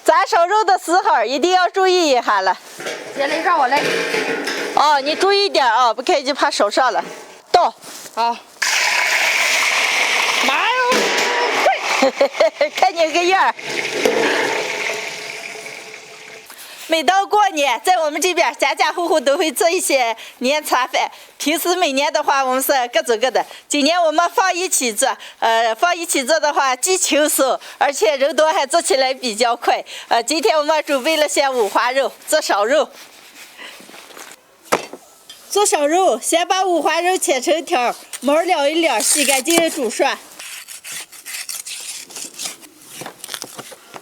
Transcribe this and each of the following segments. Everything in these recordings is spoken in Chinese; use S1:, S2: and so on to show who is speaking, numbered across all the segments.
S1: 炸烧肉的时候一定要注意一下了。
S2: 接来让我来。
S1: 哦，你注意点啊，不可以就怕烧上了。倒。
S2: 好。妈呀！
S1: 看你个样儿。每到过年，在我们这边家家户户都会做一些年餐饭。平时每年的话，我们是各做各的。今年我们放一起做，放一起做的话既轻松，而且人多还做起来比较快。今天我们准备了些五花肉，做烧肉。做烧肉，先把五花肉切成条，毛撩一撩，洗干净煮涮。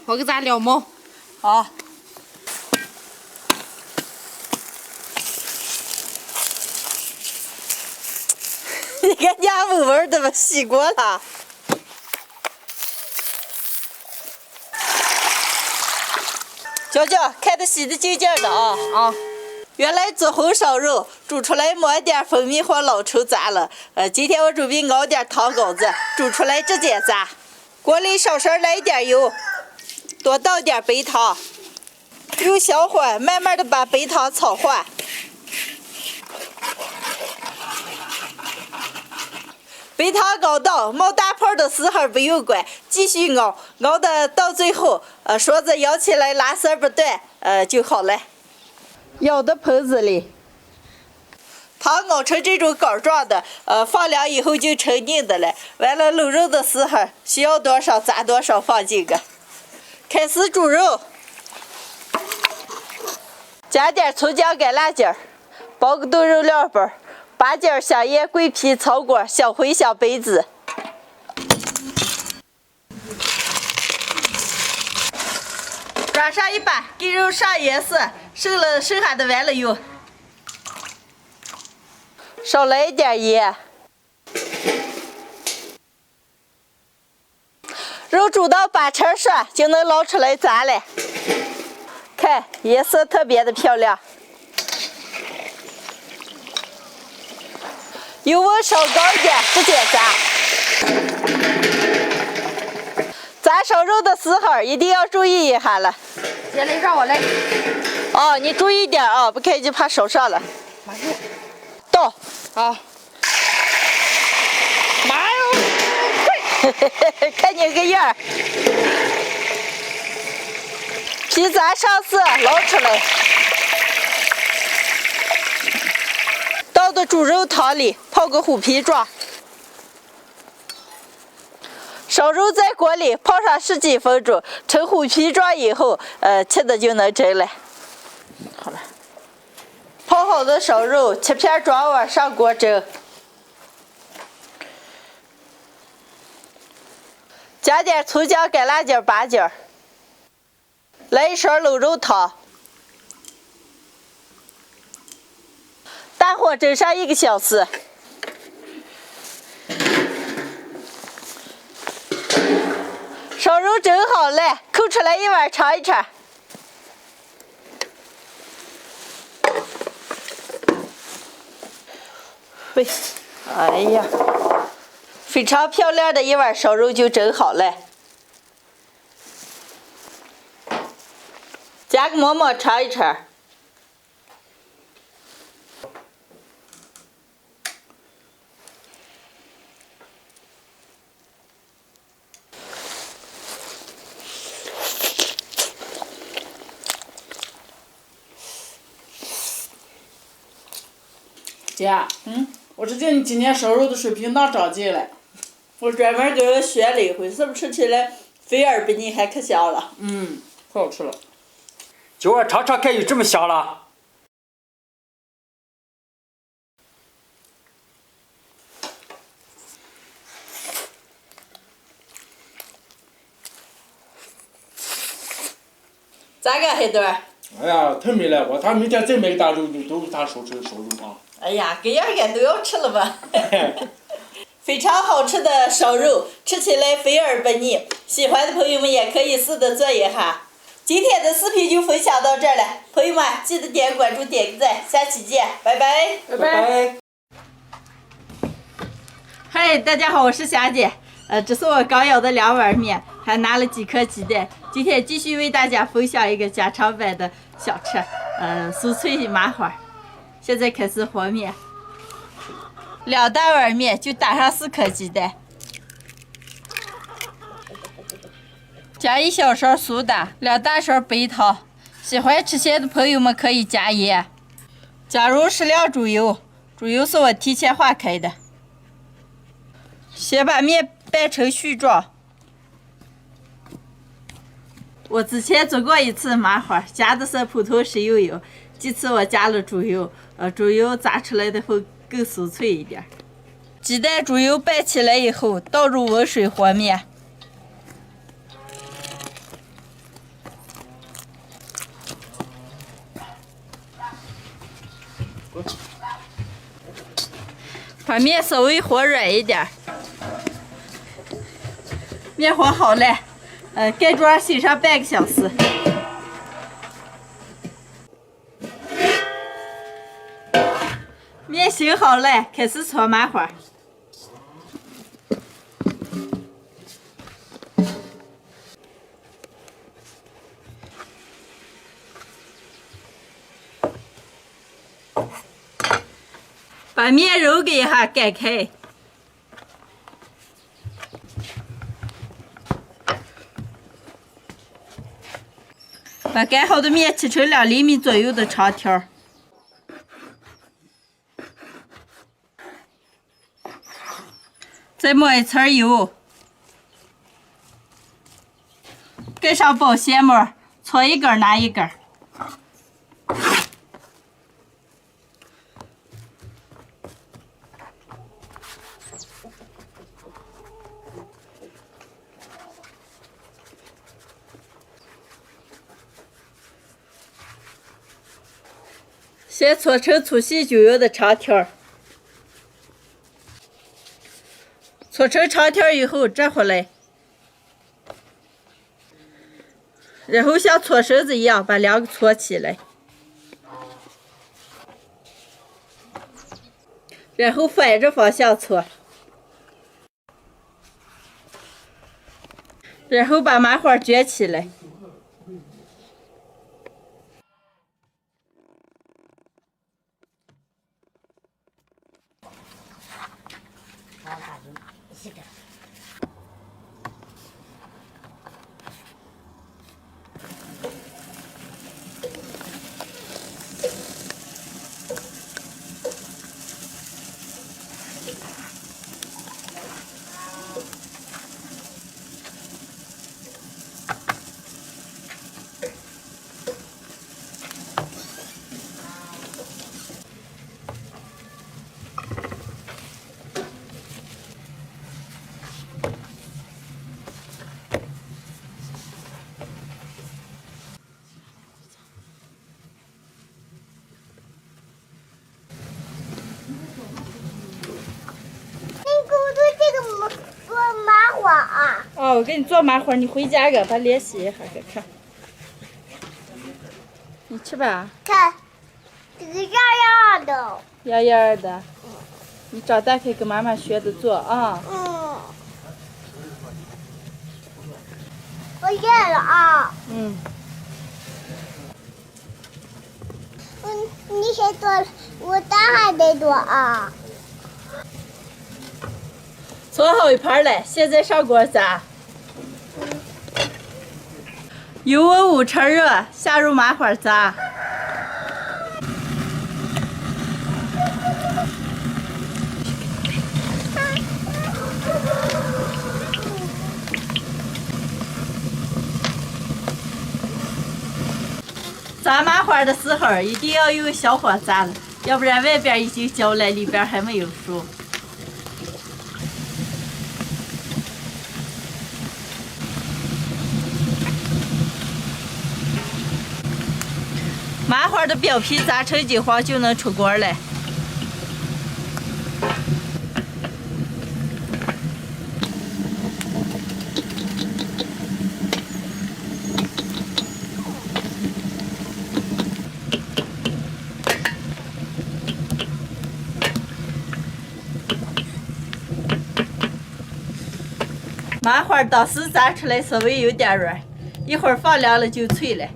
S2: 我给咱撩毛。
S1: 好。你看家母味怎么洗过了？娇娇，看得洗得净净的啊！
S2: 啊。
S1: 原来做红烧肉煮出来抹点蜂蜜或老抽炸了。今天我准备熬点糖膏子，煮出来直接炸。锅里稍稍来一点油，多倒点白糖，用小火慢慢的把白糖炒化。白糖熬到冒大泡的时候不用关，继续熬，熬的到最后，勺子舀起来拉丝不断，就好了。舀到盆子里，糖熬成这种膏状的，放凉以后就成硬的了。完了卤肉的时候，需要多少炸多少放进去。开始煮肉，加点葱姜干辣椒，包个冻肉料包。八角、香叶、桂皮、草果、小茴香、白芷，抓上一把，给肉上颜色，剩下的完了用。少来一点盐。肉煮到8成熟就能捞出来炸了。看，颜色特别的漂亮。油温稍高一点，直接炸。炸烧肉的时候一定要注意一下了。
S2: 接来让我来。
S1: 哦，你注意点啊，不可以就怕烧上了。
S2: 马上。
S1: 倒。
S2: 好。妈呀！
S1: 看你个样儿。皮炸上色，捞出来。倒到猪肉汤里泡个虎皮状，烧肉在锅里泡上10几分钟，成虎皮状以后，吃的就能蒸了。好了，泡好的烧肉切片装碗上锅蒸，加点葱姜、干辣椒、八角，来一勺卤肉汤。大火蒸上1个小时，烧肉蒸好了，扣出来一碗尝一尝。喂，哎呀，非常漂亮的一碗烧肉就蒸好了，加个馍馍尝一尝。
S3: 姐，我只见你今年烧肉的水平哪长进了？
S1: 我专门给人学了一回，是不是吃起来肥而不腻还可香了？
S3: 可好吃了。
S4: 今儿尝尝看有这么香了。
S1: 咋个，海墩？
S3: 哎呀，太美了！我他明天再买个大肉，都是他手吃的烧肉汤。
S1: 哎呀，这样俺都要吃了吧？非常好吃的烧肉，吃起来肥而不腻。喜欢的朋友们也可以试着做一下。今天的视频就分享到这儿了，朋友们记得点关注、点个赞，下期见，拜拜。
S3: 拜拜。
S1: 嗨，大家好，我是霞姐。这是我刚舀的2碗面，还拿了几颗鸡蛋。今天继续为大家分享一个家常版的小吃，酥脆麻花。现在开始和面，2大碗面就打上4颗鸡蛋，加1小勺苏打，2大勺白糖。喜欢吃咸的朋友们可以加盐。加入适量猪油，猪油是我提前化开的。先把面拌成絮状。我之前做过一次麻花，加的是普通食用油，这次我加了猪油，猪油炸出来的会更酥脆一点。鸡蛋、猪油拌起来以后，倒入温水和面。把面稍微和软一点。面和好了，盖桌醒上半个小时。面醒好了，开始搓麻花。把面揉给一下擀开。把擀好的面切成2厘米左右的长条。再抹一层油，盖上保鲜膜，搓一根拿一根。先搓成粗细均匀的长条，搓成长条以后折回来，然后像搓绳子一样把2个搓起来，然后反着方向搓，然后把麻花卷起来。哦，我给你做麻花，你回家给它练习一下，给看。你吃吧。
S5: 看，这个样样的。
S1: 样样的。你长大可以跟妈妈学着做啊。
S5: 我练了啊。你先做，我蛋还没做啊。
S1: 搓好一盘了，现在上锅炸。油温5成热，下入麻花炸。炸麻花的时候一定要用小火炸了，要不然外边已经焦了，里边还没有熟。麻花的表皮炸成金黄就能出锅了。麻花当时炸出来稍微有点软，一会儿放凉了就脆了。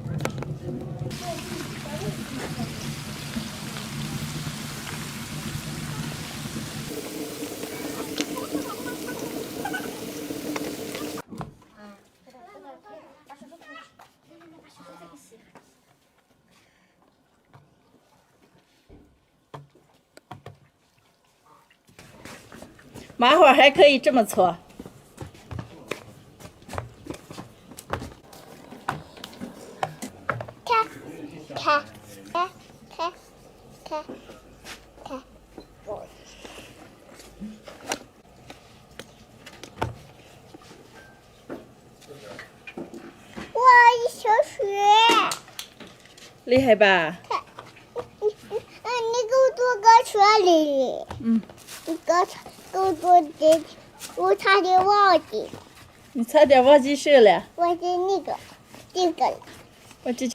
S1: 麻花还可以这么搓。
S5: 看，哇，一小雪，
S1: 厉害吧？
S5: 看，你给我多个雪里，你给我多点，我差点忘记，
S1: 你差点忘记事了。
S5: 忘记这个了。
S1: 我这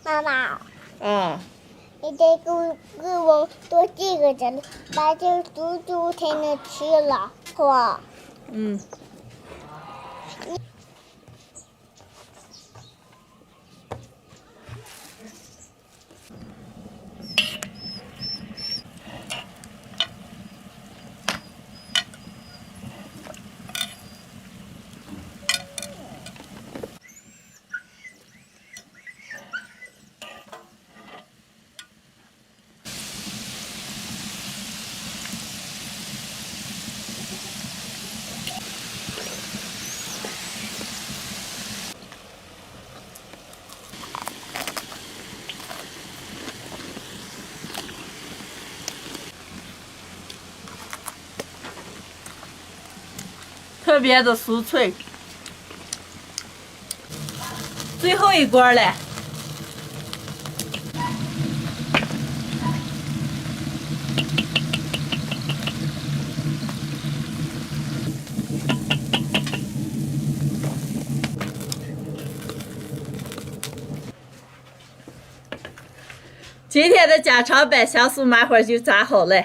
S5: 妈妈，
S1: 啊，
S5: 你得给我多这个着，把这煮才能吃了，好吧？
S1: 嗯。特别的酥脆。最后一锅了。今天的家常版香酥麻花就炸好了。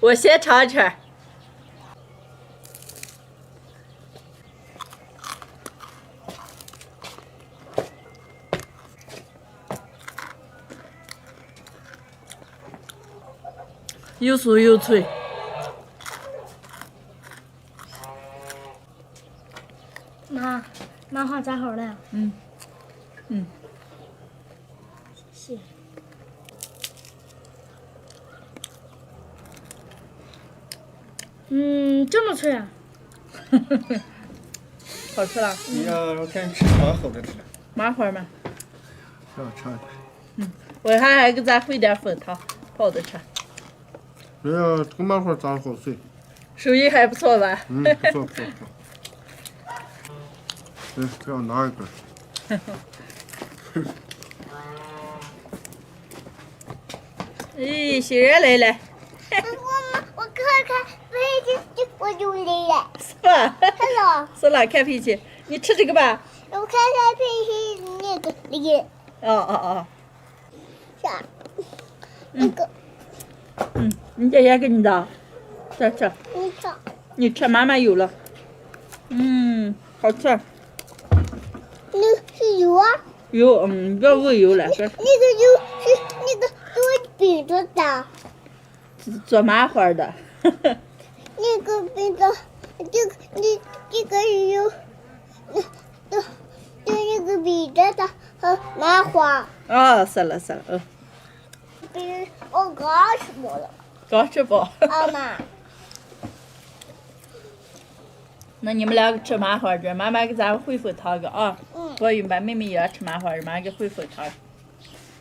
S1: 我先尝尝。又酥又脆。
S5: 妈，麻花炸好了。
S1: 嗯。
S5: 谢谢。这么脆啊！
S1: 好吃了。
S3: 你要我看你吃啥好的吃。
S1: 麻花嘛。
S3: 要尝一尝。
S1: 我还给咱烩点粉汤，泡着吃。
S3: 哎呀，这个麻花炸的好脆。
S1: 手艺还不错吧？
S3: 不错不错不错。这样拿一根。
S1: 咦，新人来了。
S5: 我看飞机我就来了。
S1: 是吧？
S5: 看了。
S1: 是了，看脾气。你吃这个吧。
S5: 我看看飞机那个。
S1: 哦。
S5: 啥？那个。
S1: 你姐姐给你的，吃。
S5: 你尝。
S1: 你吃，妈妈有了。好吃。
S5: 那是油啊。
S1: 油，不要喂油了。
S5: 那个油是那个做饼子的。
S1: 做麻花的。
S5: 那个饼子，这个是油，那个饼子的和麻花。
S1: 哦，是了。
S5: 我刚吃饱了。
S1: 刚吃饱。
S5: 妈。
S1: 那你们两个吃麻花去，妈妈给咱们烩粉汤个啊。我与俺妹妹也要吃麻花，妈妈给烩粉汤。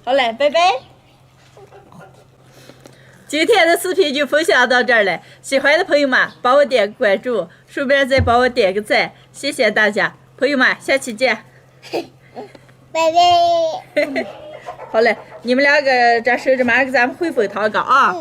S1: 好嘞，拜拜。今天的视频就分享到这儿了，喜欢的朋友们帮我点个关注，顺便再帮我点个赞，谢谢大家，朋友们，下期见。
S5: 拜拜。
S1: 好嘞，你们两个这收着妈给咱们烩粉汤个啊。